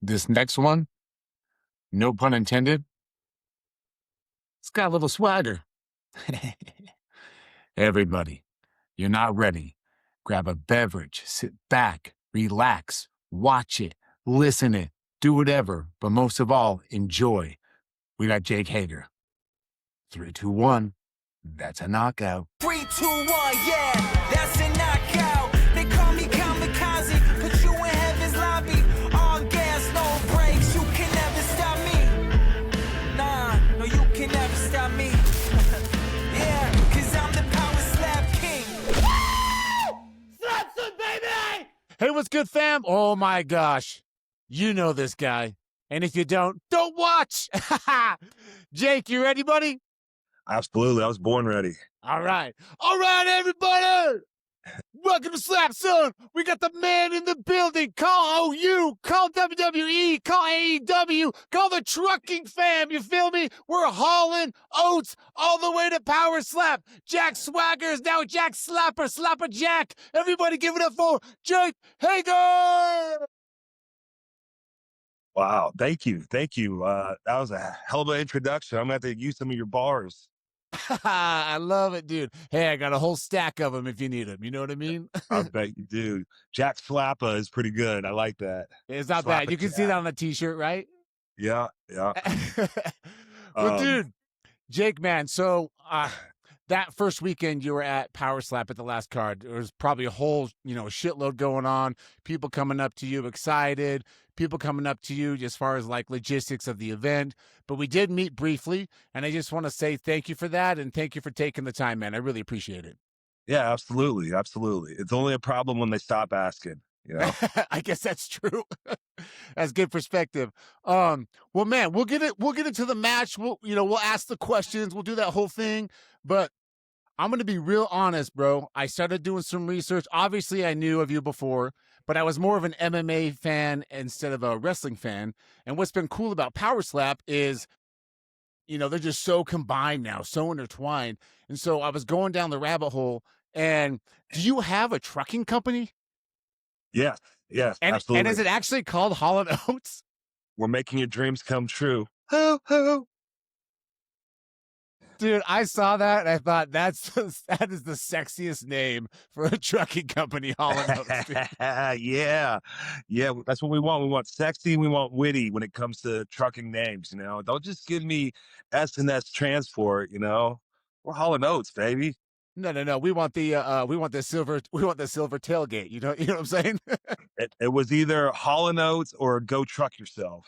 This next one, no pun intended, it's got a little swagger. Everybody, you're not ready. Grab a beverage, sit back, relax, watch it, listen it, do whatever, but most of all, enjoy. We got Jake Hager. 3, 2, 1. That's a knockout. 3, 2, 1, yeah, that's a knockout. They call me kamikaze, put you in heaven's lobby. All gas, no brakes, you can never stop me. Nah, no, you can never stop me. Yeah, cause I'm the powerslap king. Slapson, baby! Hey, what's good, fam? Oh my gosh. You know this guy. And if you don't watch. Jake, you ready, buddy? Absolutely. I was born ready. All right. All right, everybody. Welcome to Slap Zone. We got the man in the building. Call OU, call WWE, call AEW, call the trucking fam. You feel me? We're hauling oats all the way to Power Slap. Jack Swagger is now Jack Slapper, Slapper Jack. Everybody give it up for Jake Hager. Wow. Thank you. Thank you. That was a hell of an introduction. I'm going to have to use some of your bars. I love it, dude. Hey, I got a whole stack of them if you need them. You know what I mean? I bet you do. Jack Slappa is pretty good. I like that. It's not bad. You can see that on the t-shirt, right? Yeah. Yeah. Well, dude, Jake, man, so that first weekend you were at Power Slap at the last card, there was probably a whole, shitload going on. People coming up to you excited, people coming up to you as far as like logistics of the event. But we did meet briefly, and I just want to say thank you for that, and thank you for taking the time, man. I really appreciate it. Yeah, absolutely. Absolutely. It's only a problem when they stop asking, you know? I guess that's true. That's good perspective. Well, man, we'll get into the match. We'll ask the questions. We'll do that whole thing. But I'm gonna be real honest, bro. I started doing some research. Obviously, I knew of you before, but I was more of an MMA fan instead of a wrestling fan. And what's been cool about Power Slap is, they're just so combined now, so intertwined. And so I was going down the rabbit hole. And do you have a trucking company? Yes. Yes. And Absolutely. is it actually called Holland Oats? We're making your dreams come true. Ho, ho. Dude, I saw that and I thought that is the sexiest name for a trucking company, Holland Oats. Yeah. Yeah. That's what we want. We want sexy. We want witty when it comes to trucking names, Don't just give me S&S Transport, We're hauling oats, baby. No. We want the silver tailgate. You know what I'm saying? It was either hauling oats or go truck yourself.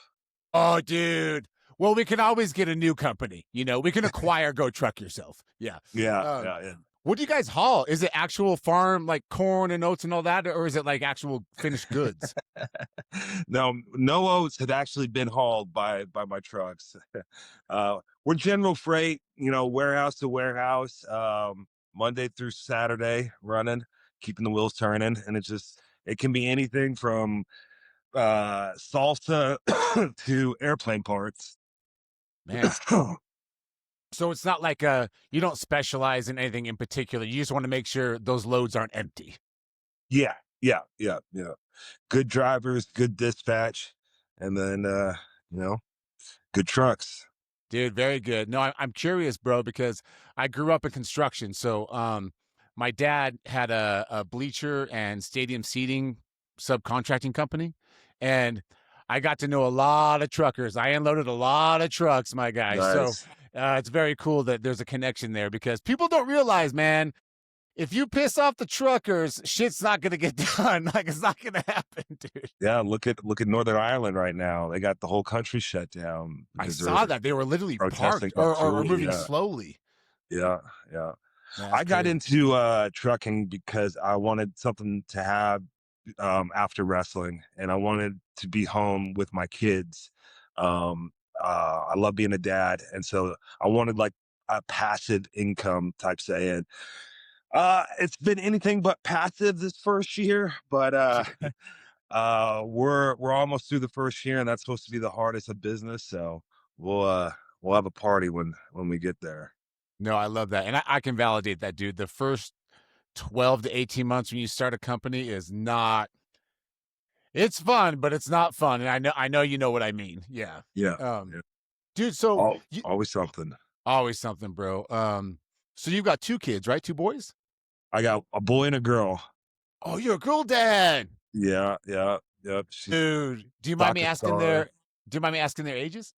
Oh, dude. Well, we can always get a new company. We can acquire Go Truck Yourself. Yeah. Yeah. What do you guys haul? Is it actual farm, like corn and oats and all that, or is it like actual finished goods? No oats have actually been hauled by my trucks. We're general freight, warehouse to warehouse, Monday through Saturday running, keeping the wheels turning. And it can be anything from salsa to airplane parts. Man. So it's not like you don't specialize in anything in particular. You just want to make sure those loads aren't empty. Yeah. Good drivers, good dispatch, and then good trucks. Dude, very good. No, I'm curious, bro, because I grew up in construction. So my dad had a bleacher and stadium seating subcontracting company, and I got to know a lot of truckers. I unloaded a lot of trucks, my guy. Nice. So it's very cool that there's a connection there because people don't realize, man, if you piss off the truckers, shit's not going to get done. Like, it's not going to happen, dude. Yeah, look at Northern Ireland right now. They got the whole country shut down. I saw that. They were literally parked or moving slowly. Yeah. I got into trucking because I wanted something to have after wrestling, and I wanted to be home with my kids. I love being a dad, and so I wanted like a passive income type saying. It's been anything but passive this first year, but we're almost through the first year, and that's supposed to be the hardest of business. So we'll have a party when we get there. No, I love that, and I can validate that, dude. The first 12 to 18 months when you start a company is not. It's fun, but it's not fun, and I know you know what I mean. Yeah. Yeah. Um, Yeah. dude, so you Always something. always something, bro. So you've got 2 kids, right? 2 boys? I got a boy and a girl. Oh, you're a girl dad. Yeah, yeah, yep. She's Dude, soccer star. do you mind me asking their ages?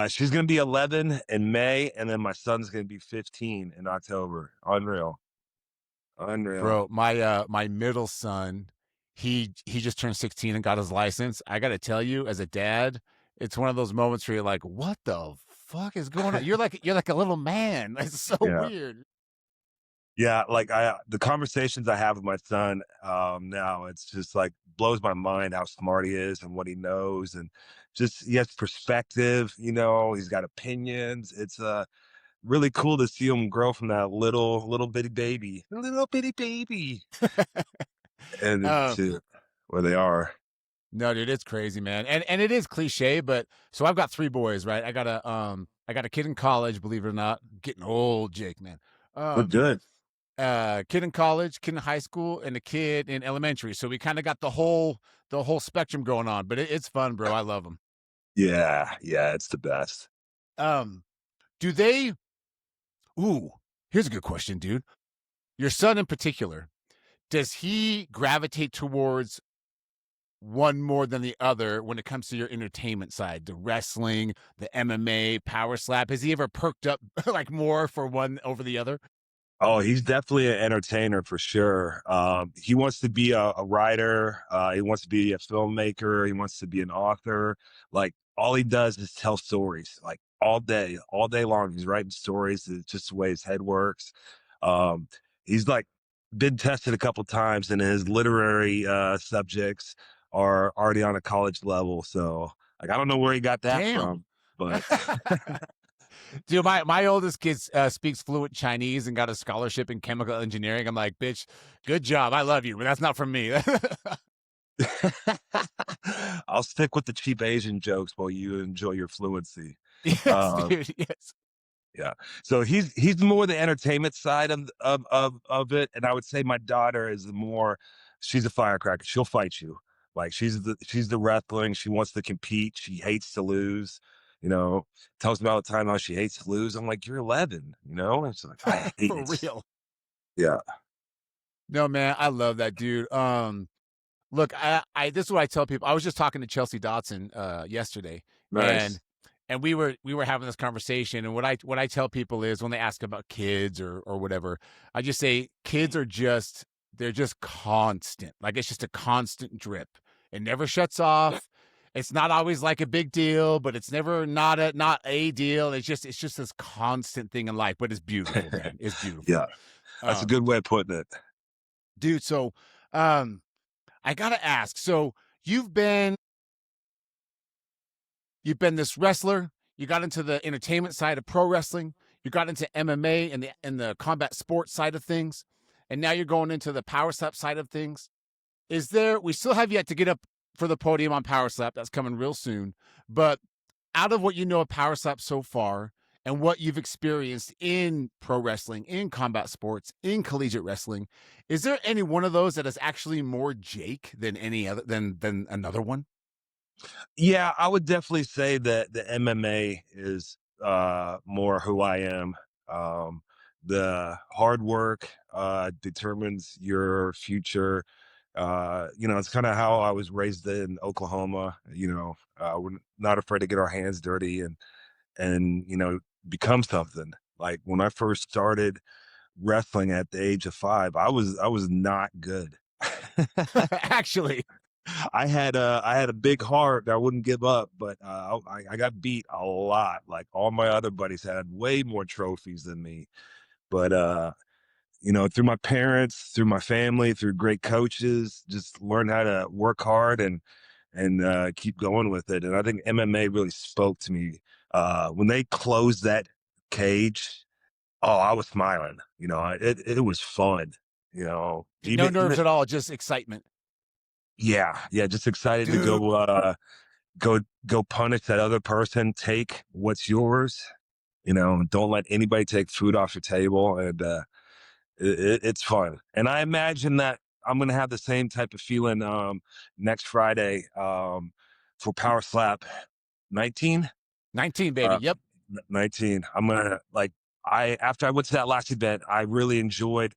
She's gonna be 11 in May, and then my son's gonna be 15 in October. Unreal, unreal. Bro, my middle son, he just turned 16 and got his license. I gotta tell you, as a dad, it's one of those moments where you're like, "What the fuck is going on?" You're like a little man. It's so Yeah, weird. yeah. Like the conversations I have with my son now, it's just like blows my mind how smart he is and what he knows, and just he has perspective. He's got opinions. It's really cool to see him grow from that little bitty baby, and Um, to where they are. no, dude, it's crazy, man. And it is cliche, but so I've got 3 boys, right? I got a kid in college, believe it or not. Getting old, Jake, man. But Um, good. kid in college, kid in high school, and a kid in elementary. So we kind of got the whole spectrum going on, but it's fun, bro. I love them. Yeah, yeah, it's the best. Um, do they? Ooh, here's a good question, dude. Your son in particular, does he gravitate towards one more than the other when it comes to your entertainment side? The wrestling, the MMA, power slap. Has he ever perked up like more for one over the other? Oh, he's definitely an entertainer for sure. He wants to be a writer. He wants to be a filmmaker. He wants to be an author. Like all he does is tell stories, like all day long. He's writing stories. It's just the way his head works. Um, he's like been tested a couple times, and his literary subjects are already on a college level. So, like, I don't know where he got that Damn. from, but Dude, my oldest kid speaks fluent Chinese and got a scholarship in chemical engineering. I'm like, bitch, good job. I love you, but that's not from me. I'll stick with the cheap Asian jokes while you enjoy your fluency. Yes, Uh, dude. Yes. yeah. So he's more the entertainment side of it, and I would say my daughter is the more. She's a firecracker. She'll fight you. Like she's the wrestling. She wants to compete. She hates to lose. Tells me all the time how she hates to lose. I'm like, you're 11. And it's like I hate For it. real. Yeah. No, man, I love that dude. Look, I this is what I tell people. I was just talking to Chelsea Dotson yesterday, and Nice. we were having this conversation. And what I tell people is when they ask about kids or whatever, I just say kids are they're just constant. Like it's just a constant drip. It never shuts off. It's not always like a big deal, but it's never not a deal. It's just this constant thing in life. But it's beautiful, man. It's beautiful. Yeah. That's a Um, good way of putting it. dude. So, um, I gotta ask. So you've been this wrestler. You got into the entertainment side of pro wrestling. You got into MMA and the combat sports side of things, and now you're going into the power slap side of things. We still have yet to get up for the podium on power slap. That's coming real soon. But out of what you know of power slap so far and what you've experienced in pro wrestling, in combat sports, in collegiate wrestling, is there any one of those that is actually more Jake than any other than another one? Yeah, I would definitely say that the MMA is more who I am. Um, the hard work determines your future. It's kind of how I was raised in Oklahoma. We're not afraid to get our hands dirty and become something. Like when I first started wrestling at the age of 5, I was not good. Actually, I had a big heart that I wouldn't give up, but I got beat a lot. Like all my other buddies had way more trophies than me. But through my parents, through my family, through great coaches, just learn how to work hard and keep going with it. And I think MMA really spoke to me when they closed that cage. Oh, I was smiling. It was fun. no Even nerves at all, just excitement. yeah, yeah, just excited to Dude, go punish that other person, take what's yours, don't let anybody take food off your table, and it's fun. And I imagine that I'm gonna have the same type of feeling next Friday for Power Slap 19. 19, baby. Uh, Yep. 19. I'm gonna like I after I went to that last event, I really enjoyed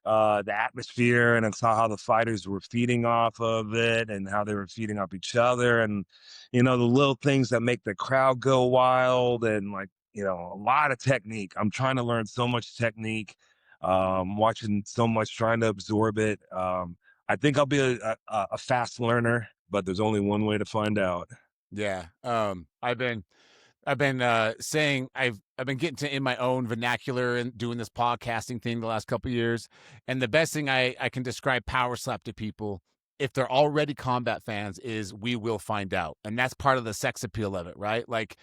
the atmosphere, and I saw how the fighters were feeding off of it and how they were feeding off each other, and the little things that make the crowd go wild, and like a lot of technique. I'm trying to learn so much technique, watching so much, trying to absorb it. I think I'll be a fast learner, but there's only one way to find out. Yeah. I've been saying I've been getting to in my own vernacular and doing this podcasting thing the last couple of years. And the best thing I can describe power slap to people, if they're already combat fans, is we will find out. And that's part of the sex appeal of it, right? Like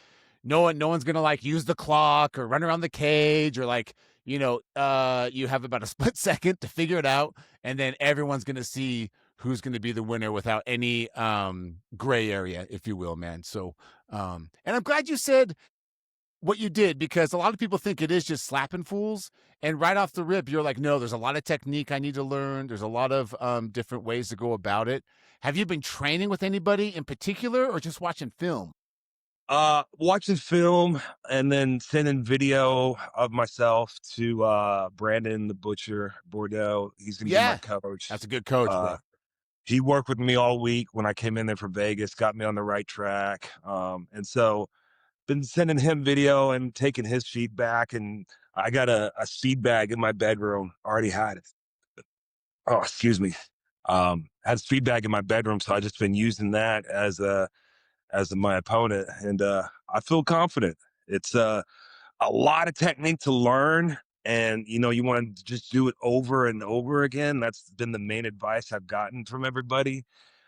no one's gonna like use the clock or run around the cage or like, you have about a split second to figure it out, and then everyone's gonna see who's going to be the winner without any gray area, if you will, man. So, and I'm glad you said what you did, because a lot of people think it is just slapping fools. And right off the rip, you're like, no, there's a lot of technique I need to learn. There's a lot of different ways to go about it. Have you been training with anybody in particular or just watching film? Watching film and then sending video of myself to Brandon the Butcher Bordeaux. He's gonna be my Yeah, coach. that's a good coach, Uh, bro. he worked with me all week when I came in there for Vegas, got me on the right track. And so been sending him video and taking his feedback. And I got a seed bag in my bedroom. Already had it. Oh, excuse me. Had a feed bag in my bedroom, so I just been using that as my opponent, and I feel confident. It's a lot of technique to learn, and you want to just do it over and over again. That's been the main advice I've gotten from everybody.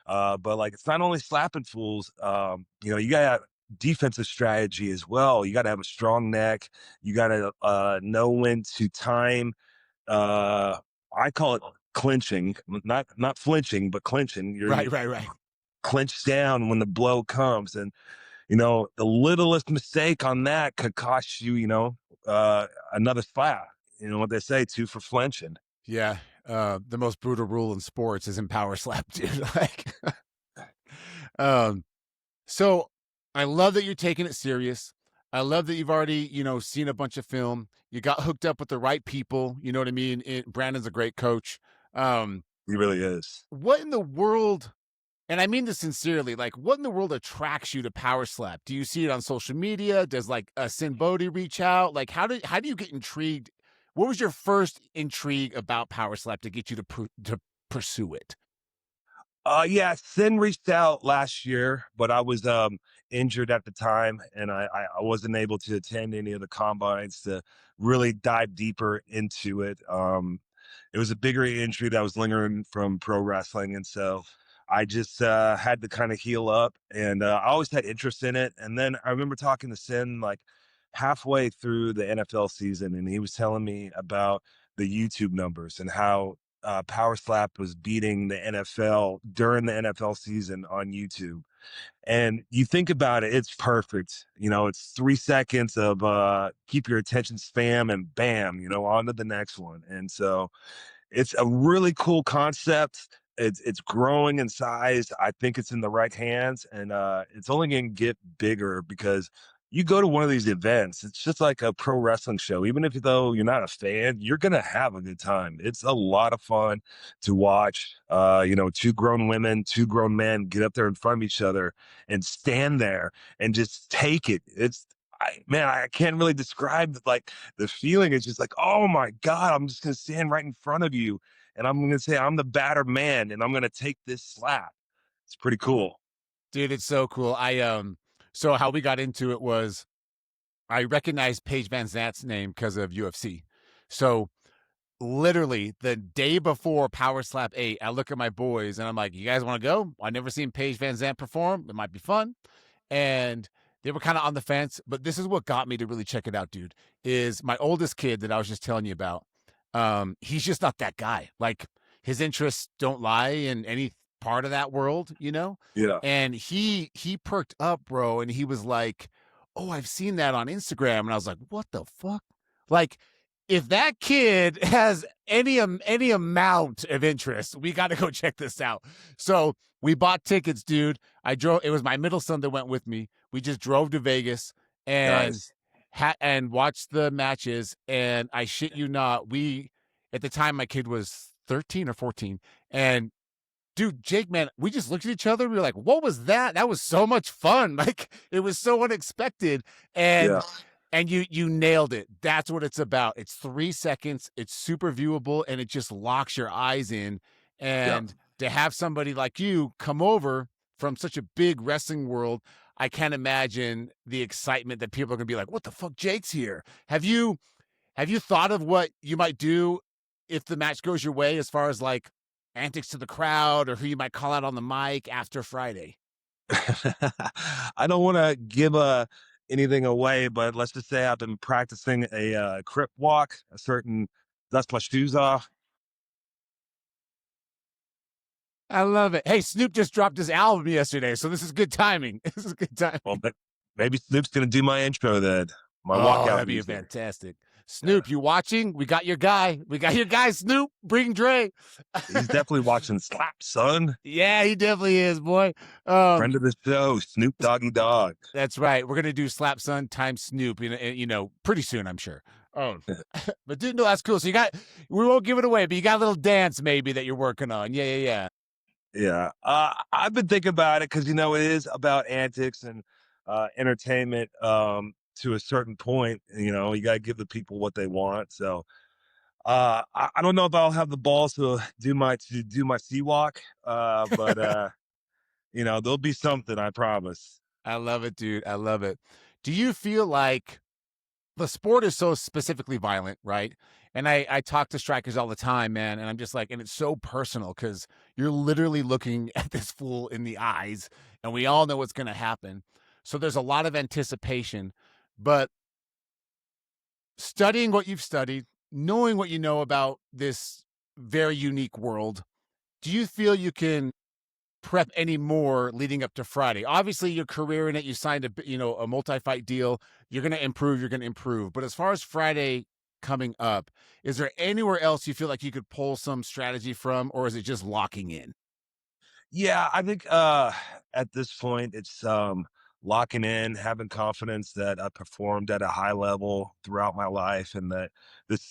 But like, it's not only slapping fools. You got defensive strategy as well. You got to have a strong neck. You got to know when to time. I call it clinching, not flinching, but clinching. You're Right. clenched down when the blow comes, and the littlest mistake on that could cost you, another slap. You know what they say, two for flinching. Yeah. The most brutal rule in sports is in power slap, dude. Like, um, so I love that you're taking it serious. I love that you've already, seen a bunch of film. You got hooked up with the right people. You know what I mean? Brandon's a great coach. He really is. What in the world, and I mean this sincerely, like what in the world attracts you to power slap? Do you see it on social media? Does like a Sin Bodhi reach out? Like how do you get intrigued? What was your first intrigue about power slap to get you to pursue it? Yeah, Sin reached out last year, but I was injured at the time, and I wasn't able to attend any of the combines to really dive deeper into it. It was a bigger injury that was lingering from pro wrestling, and so I just had to kind of heal up. And I always had interest in it. And then I remember talking to Sin like halfway through the NFL season, and he was telling me about the YouTube numbers and how Power Slap was beating the NFL during the NFL season on YouTube. And you think about it, it's perfect. It's 3 seconds of keep your attention spam and bam, on to the next one. And so it's a really cool concept. It's growing in size. I think it's in the right hands, and it's only going to get bigger because you go to one of these events, it's just like a pro wrestling show. Even if though you're not a fan, you're going to have a good time. It's a lot of fun to watch. Two grown women, two grown men get up there in front of each other and stand there and just take it. I can't really describe like the feeling. Is just like, oh my God, I'm just gonna stand right in front of you and I'm gonna say I'm the battered man and I'm gonna take this slap. It's pretty cool. Dude, it's so cool. So how we got into it was I recognized Paige Van Zant's name because of UFC. So literally the day before Power Slap 8, I look at my boys and I'm like, you guys want to go? I never seen Paige Van Zant perform. It might be fun. And they were kind of on the fence, but this is what got me to really check it out, dude, is my oldest kid that I was just telling you about. He's just not that guy. Like his interests don't lie in any part of that world, Yeah. and he perked up, bro, and he was like, oh, I've seen that on Instagram. And I was like, what the fuck? Like if that kid has any amount of interest, we got to go check this out. So we bought tickets, dude. I drove. It was my middle son that went with me. We just drove to Vegas and Nice. and watched the matches. And I shit you not, we at the time my kid was 13 or 14, and dude, Jake, man, we just looked at each other. We were like, "What was that? That was so much fun! Like, it was so unexpected." Yeah. And you nailed it. That's what it's about. It's 3 seconds. It's super viewable, and it just locks your eyes in. Yeah. And to have somebody like you come over from such a big wrestling world, I can't imagine the excitement that people are gonna be like, "What the fuck? Jake's here." Have you thought of what you might do if the match goes your way, as far as like antics to the crowd or who you might call out on the mic after Friday? I don't want to give anything away, but let's just say I've been practicing a crip walk, a certain dust my shoes off. I love it. Hey, Snoop just dropped his album yesterday, so this is good timing. This is good timing. Well, maybe Snoop's gonna do my intro then, my Oh, walkout that'd be music. fantastic. Yeah. Snoop, you watching? We got your guy. We got your guy, Snoop. Bring Dre. He's definitely watching Slap Son, Yeah, he definitely is, boy. friend of the show, Snoop Doggy Dog. That's right. We're gonna do Slap Son times Snoop, pretty soon, I'm sure. Oh, but dude, no, that's cool. So we won't give it away, but you got a little dance maybe that you're working on. Yeah, yeah, yeah. Yeah, I've been thinking about it because it is about antics and entertainment to a certain point. You got to give the people what they want. So I don't know if I'll have the balls to do my sea walk, but there'll be something. I promise. I love it, dude. I love it. Do you feel like the sport is so specifically violent, right? And I talk to strikers all the time, man, and I'm just like, and it's so personal because you're literally looking at this fool in the eyes, and we all know what's going to happen. So there's a lot of anticipation, but studying what you've studied, knowing what you know about this very unique world, do you feel you can prep any more leading up to Friday? Obviously, your career in it, you signed a multi-fight deal. You're going to improve. You're going to improve. But as far as Friday coming up, is there anywhere else you feel like you could pull some strategy from, or is it just locking in? Yeah, I think at this point it's locking in, having confidence that I performed at a high level throughout my life and that this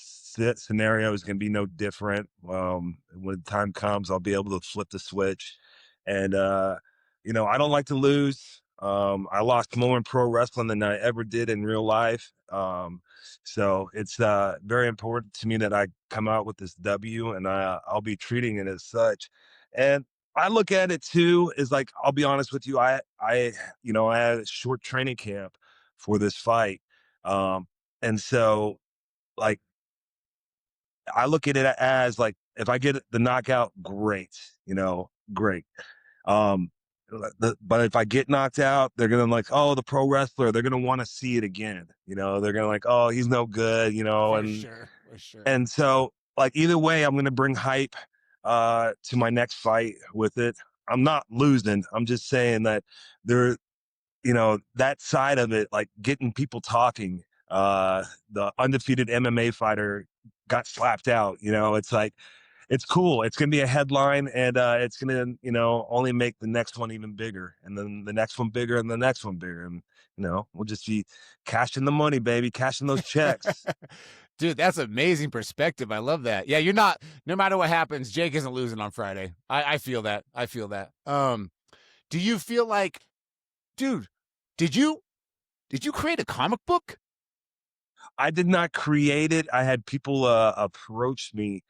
scenario is going to be no different. When the time comes, I'll be able to flip the switch. And I don't like to lose. I lost more in pro wrestling than I ever did in real life. So it's very important to me that I come out with this W, and I'll be treating it as such. And I look at it too as like, I'll be honest with you, I had a short training camp for this fight. And so like I look at it as like if I get the knockout, great, great. Um but if I get knocked out, they're gonna like, oh, the pro wrestler, they're gonna want to see it again. They're gonna like, oh, he's no good, For and sure. For sure. and so, like, either way, I'm gonna bring hype to my next fight with it. I'm not losing. I'm just saying that there, that side of it, like getting people talking. The undefeated MMA fighter got slapped out. It's like it's cool. It's gonna be a headline, and it's gonna, only make the next one even bigger, and then the next one bigger, and the next one bigger, and we'll just be cashing the money, baby, cashing those checks. Dude, that's amazing perspective. I love that. Yeah, you're not, no matter what happens, Jake isn't losing on Friday. I feel that. I feel that. Do you feel like, dude, did you create a comic book? I did not create it. I had people approach me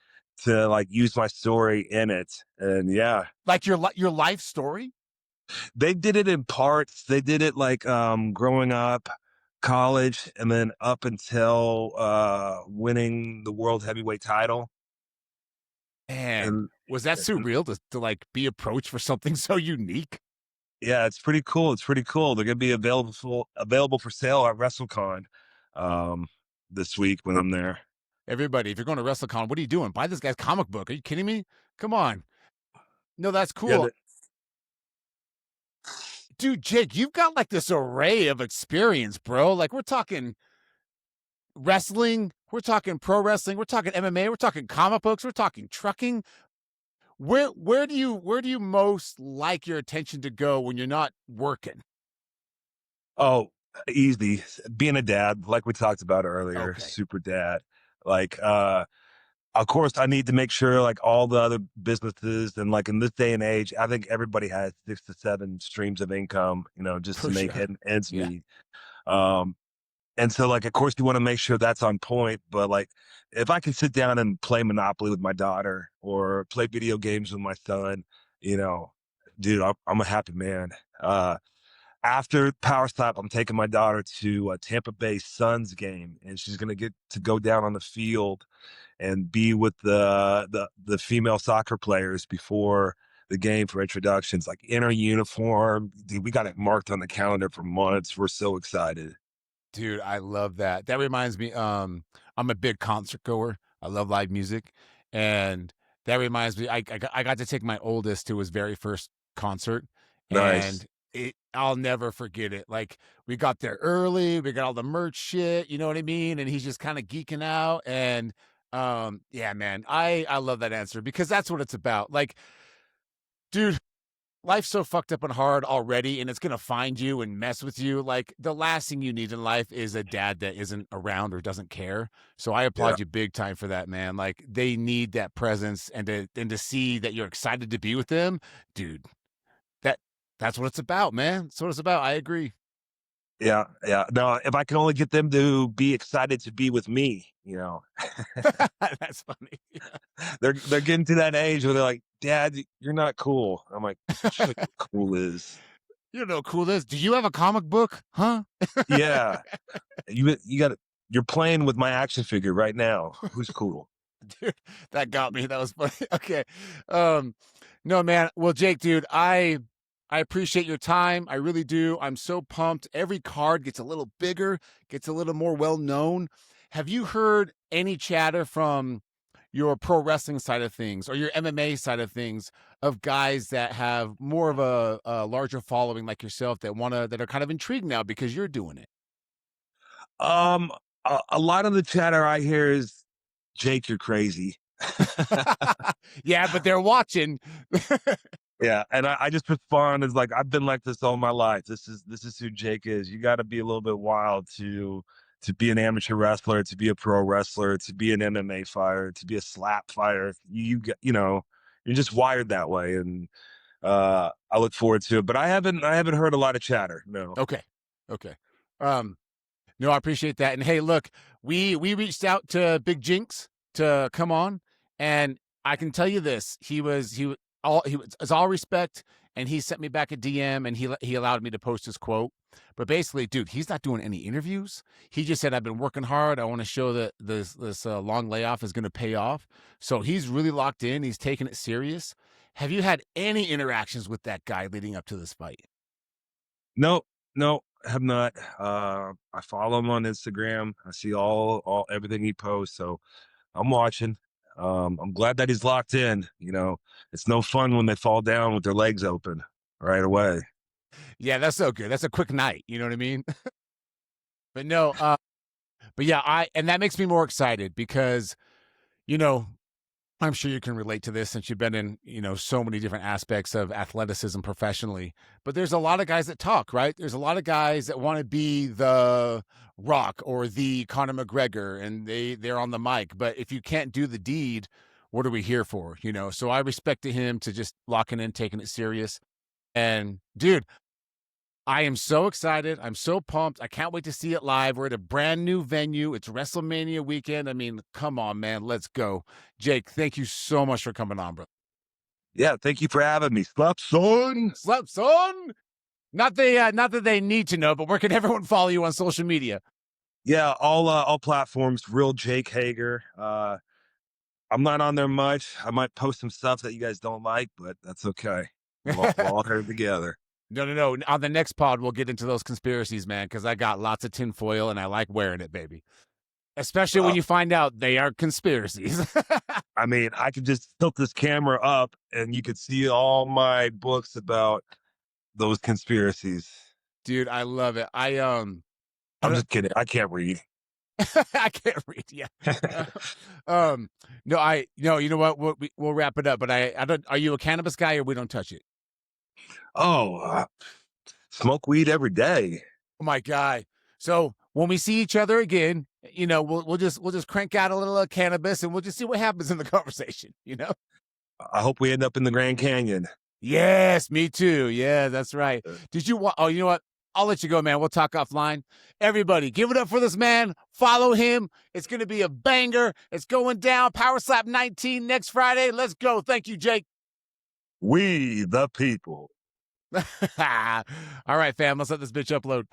to like use my story in it, and yeah, Like your life story? they did it in parts. They did it like growing up, college, and then up until winning the world heavyweight title. Man, And, was that and surreal to like be approached for something so unique? yeah, it's pretty cool. It's pretty cool. They're gonna be available for sale at WrestleCon this week when I'm there. Everybody, if you're going to WrestleCon, what are you doing? Buy this guy's comic book. Are you kidding me? Come on. No, that's Yeah, cool. Dude, Jake, you've got like this array of experience, bro. Like we're talking wrestling, we're talking pro wrestling, we're talking MMA, we're talking comic books, we're talking trucking. Where do you most like your attention to go when you're not working? Oh, easy. Being a dad, like we talked about earlier, Okay. super dad. Like, of course, I need to make sure like all the other businesses and like in this day and age, I think everybody has 6 to 7 streams of income, just For to make sure. ends Yeah. meet. Um, and so like, of course, you want to make sure that's on point. But like, if I can sit down and play Monopoly with my daughter or play video games with my son, you know, dude, I'm a happy man. After powerslap, I'm taking my daughter to a Tampa Bay Suns game, and she's gonna get to go down on the field and be with the female soccer players before the game for introductions, like in her uniform. Dude, we got it marked on the calendar for months. We're so excited. Dude, I love that. That reminds me, I'm a big concert goer. I love live music, and that reminds me, I got to take my oldest to his very first concert, Nice. and I'll never forget it. Like, we got there early, we got all the merch shit, you know what I mean? And he's just kind of geeking out, and yeah, man, I love that answer because that's what it's about. Like, dude, life's so fucked up and hard already, and it's gonna find you and mess with you. Like, the last thing you need in life is a dad that isn't around or doesn't care. So I Yeah. applaud you big time for that, man. Like, they need that presence, and to see that you're excited to be with them, dude. That that's what it's about, man. That's what it's about. I agree. Yeah. Yeah. No, if I can only get them to be excited to be with me. That's funny. They're getting to that age where they're like, "Dad, you're not cool." I'm like, "Show you what cool is." You know, cool this. Do you have a comic book? Huh? Yeah, you got you're playing with my action figure right now. Who's cool? Dude, that got me. That was funny. Okay. Um, no, man. Well, Jake, dude, I appreciate your time. I really do. I'm so pumped. Every card gets a little bigger, gets a little more well known. Have you heard any chatter from your pro wrestling side of things or your MMA side of things of guys that have more of a larger following like yourself that are kind of intrigued now because you're doing it? Um, a lot of the chatter I hear is, "Jake, you're crazy." Yeah, but they're watching. Yeah, and I just respond as like, "I've been like this all my life. This is who Jake is. You got to be a little bit wild to be an amateur wrestler, to be a pro wrestler, to be an MMA fighter, to be a slap fighter. You're just wired that way." And I look forward to it. But I haven't heard a lot of chatter. No. Okay. Okay. Um, No, I appreciate that. And hey, look, we reached out to Big Jinx to come on, and I can tell you this: he was as all respect, and he sent me back a DM, and he allowed me to post his quote. But basically, dude, he's not doing any interviews. He just said, "I've been working hard. I want to show that this long layoff is going to pay off." So he's really locked in. He's taking it serious. Have you had any interactions with that guy leading up to this fight? No, no, have not. I follow him on Instagram. I see all everything he posts, so I'm watching. I'm glad that he's locked in. It's no fun when they fall down with their legs open right away. Yeah, that's so good. That's a quick night. You know what I mean? But no, but yeah, and that makes me more excited because, you know, I'm sure you can relate to this since you've been in, so many different aspects of athleticism professionally. But there's a lot of guys that talk, right? There's a lot of guys that want to be the Rock or the Conor McGregor, and they're on the mic. But if you can't do the deed, what are we here for? So I respected him to just locking in, taking it serious. And dude, I am so excited. I'm so pumped. I can't wait to see it live. We're at a brand new venue. It's WrestleMania weekend. I mean, come on, man. Let's go. Jake, thank you so much for coming on, bro. Yeah, thank you for having me. Slap son. Slap son. Not that they need to know, but where can everyone follow you on social media? Yeah, all platforms. Real Jake Hager. I'm not on there much. I might post some stuff that you guys don't like, but that's okay. We'll all head together. No. On the next pod, we'll get into those conspiracies, man, because I got lots of tinfoil and I like wearing it, baby. Especially when Uh, you find out they are conspiracies. I mean, I could just tilt this camera up and you could see all my books about those conspiracies. Dude, I love it. I I'm don't just kidding. I can't read. I can't read. Yeah. No, you know what? We'll wrap it up. But I don't. Are you a cannabis guy or we don't touch it? Oh, smoke weed every day. Oh my God. So when we see each other again, we'll just crank out a little cannabis and we'll just see what happens in the conversation. I hope we end up in the Grand Canyon. Yes, me too. Yeah, that's right. Did you want? Oh, you know what? I'll let you go, man. We'll talk offline. Everybody, give it up for this man. Follow him. It's going to be a banger. It's going down. Powerslap 19 next Friday. Let's go. Thank you, Jake. We the people. All right, fam. Let's let this bitch upload.